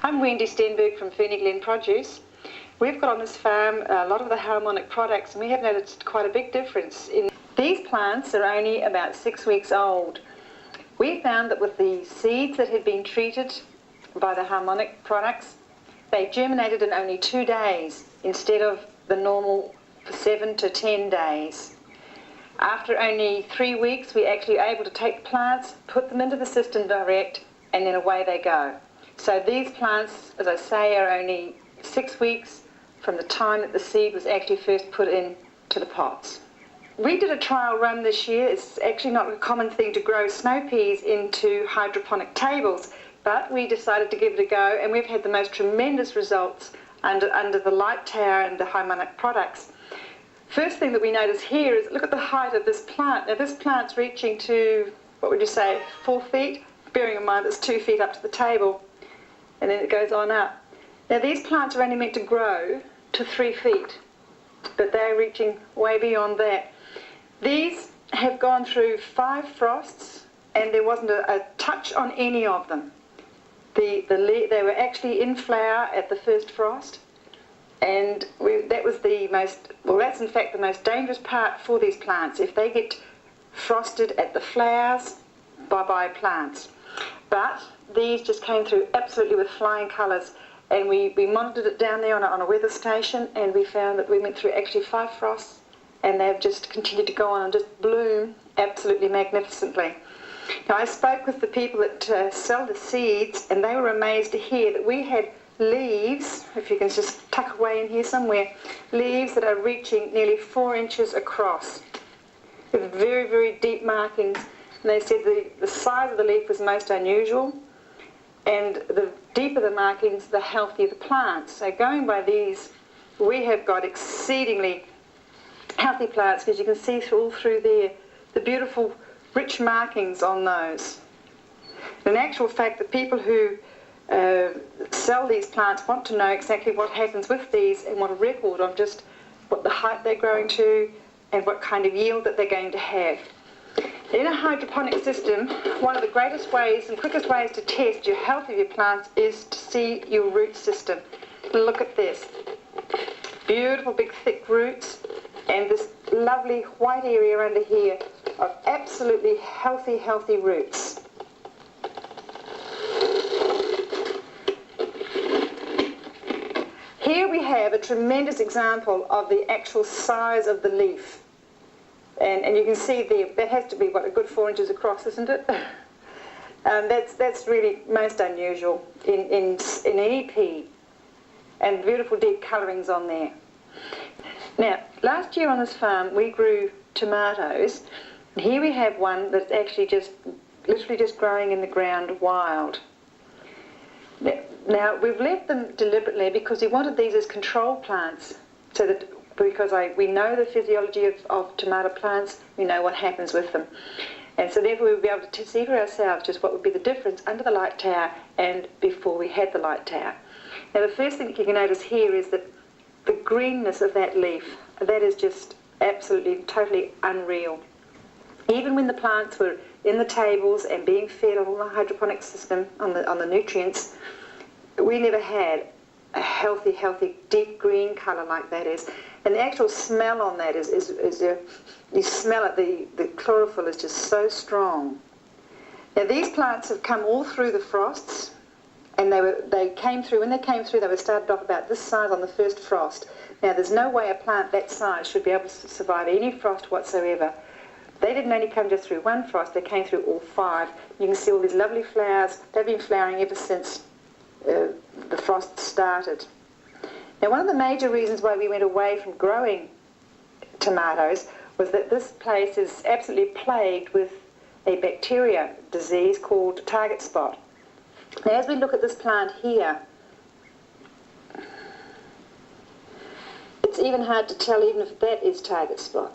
I'm Wendy Stenberg from Ferny Glen Produce. We've got on this farm a lot of the harmonic products, and we have noticed quite a big difference. These plants are only about 6 weeks old. We found that with the seeds that had been treated by the harmonic products, they germinated in only 2 days instead of the normal 7 to 10 days. After only 3 weeks, we're actually able to take the plants, put them into the system direct, and then away they go. So these plants, as I say, are only 6 weeks from the time that the seed was actually first put into the pots. We did a trial run this year. It's actually not a common thing to grow snow peas into hydroponic tables, but we decided to give it a go, and we've had the most tremendous results under the light tower and the harmonic products. First thing that we notice here is look at the height of this plant. Now this plant's reaching to, what would you say, 4 feet, bearing in mind it's 2 feet up to the table, and then it goes on up. Now these plants are only meant to grow to 3 feet, but they're reaching way beyond that. These have gone through 5 frosts, and there wasn't a touch on any of them. They were actually in flower at the first frost, and that was the most, well, that's in fact the most dangerous part for these plants. If they get frosted at the flowers, bye-bye plants. But these just came through absolutely with flying colours, and we monitored it down there on a weather station, and we found that we went through actually 5 frosts, and they've just continued to go on and just bloom absolutely magnificently. Now I spoke with the people that sell the seeds, and they were amazed to hear that we had leaves, if you can just tuck away in here somewhere, leaves that are reaching nearly 4 inches across, with very, very deep markings. And they said the size of the leaf was most unusual, and the deeper the markings, the healthier the plants. So going by these, we have got exceedingly healthy plants, because you can see all through there the beautiful rich markings on those. In actual fact, the people who sell these plants want to know exactly what happens with these, and want a record of just what the height they're growing to and what kind of yield that they're going to have. In a hydroponic system, one of the greatest ways and quickest ways to test your health of your plants is to see your root system. Look at this. Beautiful big thick roots, and this lovely white area under here of absolutely healthy roots. Here we have a tremendous example of the actual size of the leaf. And you can see there, that has to be, what, a good 4 inches across, isn't it? That's really most unusual in any pea. And beautiful deep colourings on there. Now, last year on this farm we grew tomatoes. Here we have one that's actually literally just growing in the ground wild. Now, we've left them deliberately because we wanted these as control plants, so that because we know the physiology of tomato plants, we know what happens with them. And so therefore we'll be able to see for ourselves just what would be the difference under the light tower and before we had the light tower. Now the first thing that you can notice here is that the greenness of that leaf, that is just absolutely, totally unreal. Even when the plants were in the tables and being fed on the hydroponic system, on the nutrients, we never had a healthy, deep green colour like that is. And the actual smell on that is you smell it, the chlorophyll is just so strong. Now these plants have come all through the frosts, and they came through, when they came through, they were started off about this size on the first frost. Now there's no way a plant that size should be able to survive any frost whatsoever. They didn't only come just through 1 frost, they came through all 5. You can see all these lovely flowers. They've been flowering ever since the frost started. Now one of the major reasons why we went away from growing tomatoes was that this place is absolutely plagued with a bacteria disease called target spot. Now as we look at this plant here, it's even hard to tell even if that is target spot.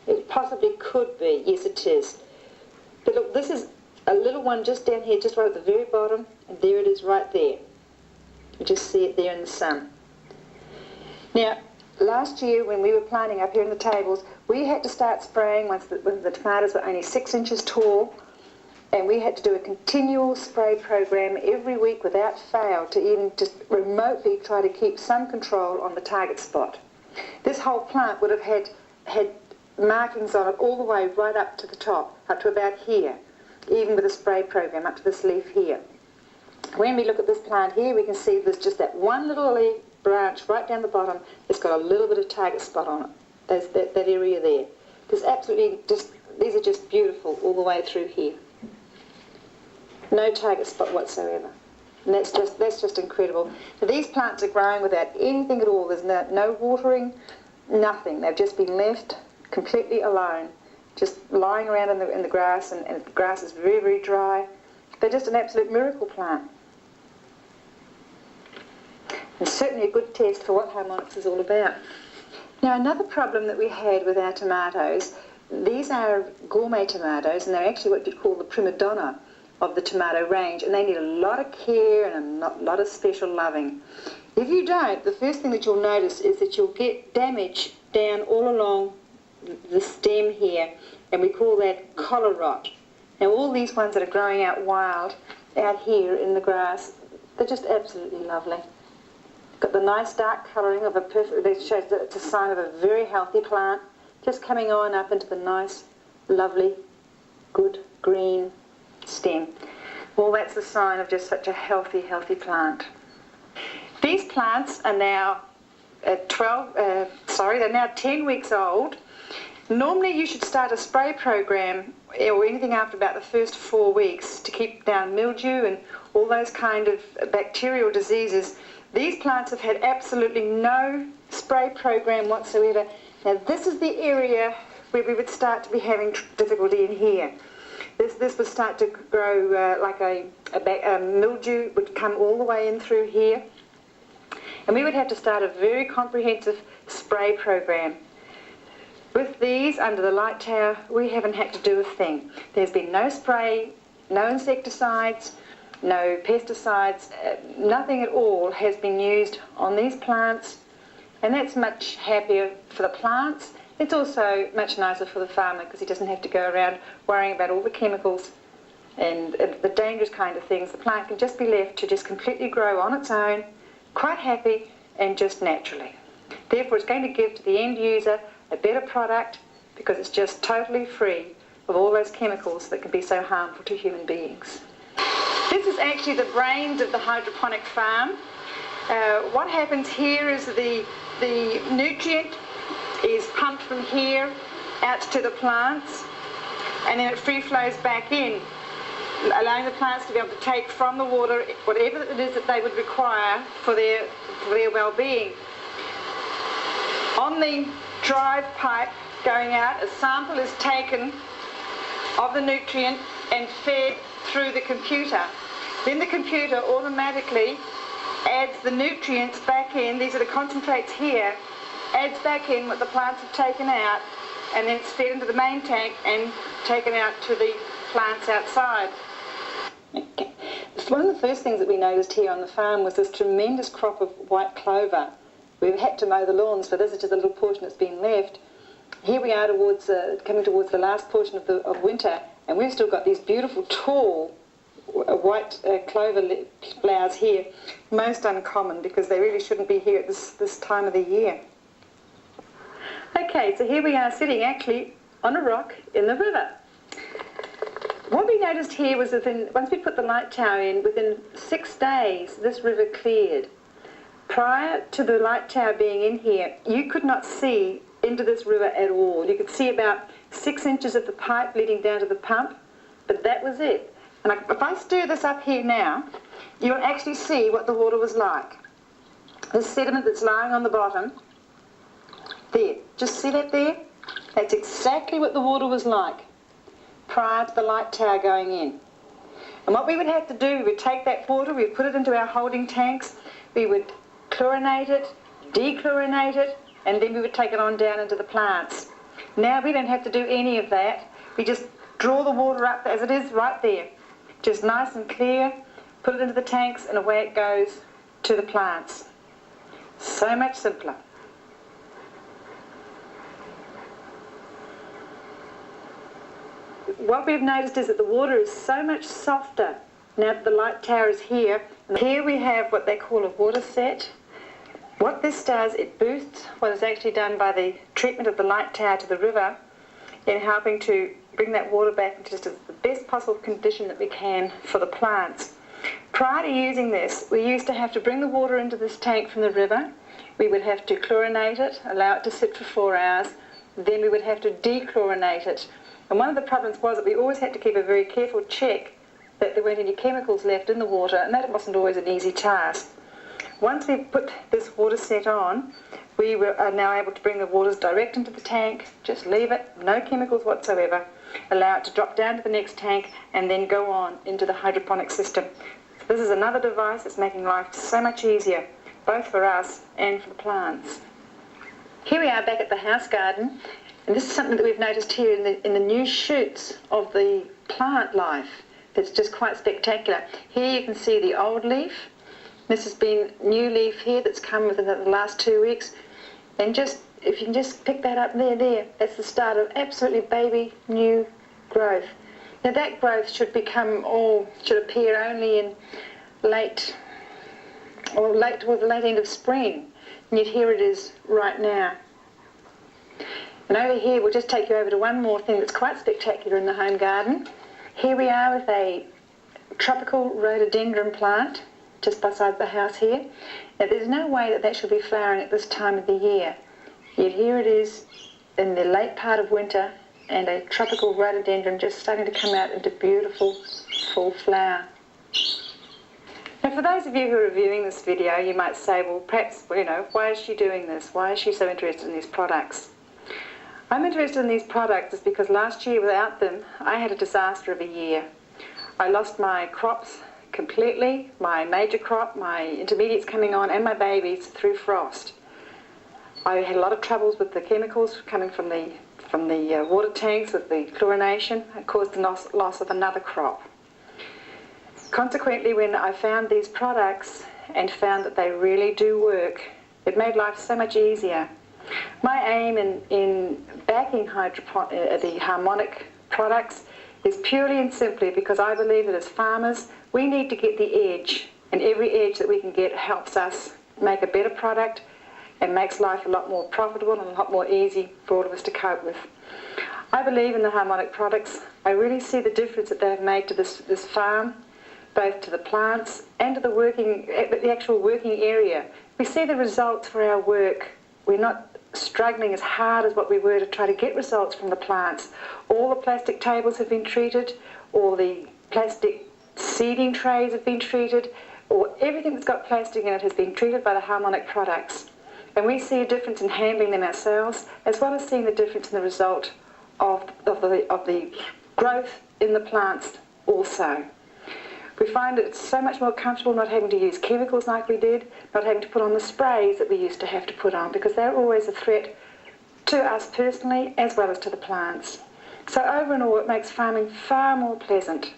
It possibly could be, yes it is. But look, this is a little one just down here, just right at the very bottom, and there it is right there. You just see it there in the sun. Now, last year when we were planting up here in the tables, we had to start spraying when the tomatoes were only 6 inches tall, and we had to do a continual spray program every week without fail to even just remotely try to keep some control on the target spot. This whole plant would have had markings on it all the way right up to the top, up to about here, even with a spray program up to this leaf here. When we look at this plant here, we can see there's just that one little leaf branch right down the bottom that's got a little bit of target spot on it. There's that area there. There's absolutely just, these are just beautiful all the way through here. No target spot whatsoever. And that's just incredible. Now, these plants are growing without anything at all. There's no watering, nothing. They've just been left completely alone, just lying around in the grass, and the grass is very, very dry. They're just an absolute miracle plant. And certainly a good test for what harmonics is all about. Now, another problem that we had with our tomatoes, these are gourmet tomatoes, and they're actually what you'd call the prima donna of the tomato range, and they need a lot of care and a lot of special loving. If you don't, the first thing that you'll notice is that you'll get damage down all along the stem here, and we call that collar rot. Now, all these ones that are growing out wild out here in the grass, they're just absolutely lovely. Got the nice dark colouring of a perfect, that shows that it's a sign of a very healthy plant, just coming on up into the nice, lovely, good green stem. Well, that's a sign of just such a healthy, healthy plant. These plants are now they're now 10 weeks old. Normally you should start a spray program or anything after about the first 4 weeks to keep down mildew and all those kind of bacterial diseases. These plants have had absolutely no spray program whatsoever. Now, this is the area where we would start to be having difficulty in here. This would start to grow like a mildew would come all the way in through here. And we would have to start a very comprehensive spray program. With these, under the light tower, we haven't had to do a thing. There's been no spray, no insecticides, no pesticides, nothing at all has been used on these plants, and that's much happier for the plants. It's also much nicer for the farmer because he doesn't have to go around worrying about all the chemicals and the dangerous kind of things. The plant can just be left to just completely grow on its own, quite happy and just naturally. Therefore, it's going to give to the end user a better product because it's just totally free of all those chemicals that can be so harmful to human beings. This is actually the brains of the hydroponic farm. What happens here is the nutrient is pumped from here out to the plants, and then it free flows back in, allowing the plants to be able to take from the water whatever it is that they would require for their well-being. On the drive pipe going out, a sample is taken of the nutrient and fed through the computer. Then the computer automatically adds the nutrients back in. These are the concentrates here. Adds back in what the plants have taken out, and then it's fed into the main tank and taken out to the plants outside. Okay. One of the first things that we noticed here on the farm was this tremendous crop of white clover. We've had to mow the lawns, but this is just a little portion that's been left. Here we are coming towards the last portion of winter, and we've still got these beautiful tall white clover flowers here. Most uncommon because they really shouldn't be here at this time of the year. Okay, so here we are sitting actually on a rock in the river. What we noticed here was that once we put the light tower in, within 6 days this river cleared. Prior to the light tower being in here, you could not see into this river at all. You could see about 6 inches of the pipe leading down to the pump, but that was it. And if I stir this up here now, you'll actually see what the water was like. The sediment that's lying on the bottom, there, just see that there? That's exactly what the water was like prior to the light tower going in. And what we would have to do, we would take that water, we would put it into our holding tanks, we would chlorinate it, dechlorinate it, and then we would take it on down into the plants. Now we don't have to do any of that. We just draw the water up as it is right there, just nice and clear, put it into the tanks, and away it goes to the plants. So much simpler. what we've noticed is that the water is so much softer now that the light tower is here. And here we have what they call a water set. What this does, it boosts what is actually done by the treatment of the light tower to the river in helping to bring that water back into just the best possible condition that we can for the plants. Prior to using this, we used to have to bring the water into this tank from the river. We would have to chlorinate it, allow it to sit for 4 hours, then we would have to dechlorinate it. And one of the problems was that we always had to keep a very careful check that there weren't any chemicals left in the water, and that wasn't always an easy task. Once we put this water set on, we are now able to bring the waters direct into the tank, just leave it, no chemicals whatsoever, allow it to drop down to the next tank, and then go on into the hydroponic system. So this is another device that's making life so much easier, both for us and for the plants. Here we are back at the house garden, and this is something that we've noticed here in the new shoots of the plant life that's just quite spectacular. Here you can see the old leaf. This has been new leaf here that's come within the last 2 weeks, and just if you can just pick that up there, that's the start of absolutely baby new growth. Now that growth should appear only in late towards the late end of spring, and yet here it is right now. And over here, we'll just take you over to one more thing that's quite spectacular in the home garden. Here we are with a tropical rhododendron plant just beside the house here. Now there's no way that that should be flowering at this time of the year, yet here it is in the late part of winter, and a tropical rhododendron just starting to come out into beautiful full flower. Now for those of you who are viewing this video, you might say, well perhaps, why is she doing this? Why is she so interested in these products? I'm interested in these products is because last year without them I had a disaster of a year. I lost my crops completely, my major crop, my intermediates coming on, and my babies through frost. I had a lot of troubles with the chemicals coming from the water tanks with the chlorination. It caused the loss of another crop. Consequently, when I found these products and found that they really do work, it made life so much easier. My aim in backing the harmonic products is purely and simply because I believe that as farmers we need to get the edge, and every edge that we can get helps us make a better product and makes life a lot more profitable and a lot more easy for all of us to cope with. I believe in the harmonic products. I really see the difference that they've made to this farm, both to the plants and to the actual working area. We see the results for our work. We're not struggling as hard as what we were to try to get results from the plants. All the plastic tables have been treated, all the plastic seeding trays have been treated, or everything that's got plastic in it has been treated by the harmonic products. And we see a difference in handling them ourselves, as well as seeing the difference in the result of the growth in the plants also. We find that it's so much more comfortable not having to use chemicals like we did, not having to put on the sprays that we used to have to put on, because they're always a threat to us personally as well as to the plants. So over and all, it makes farming far more pleasant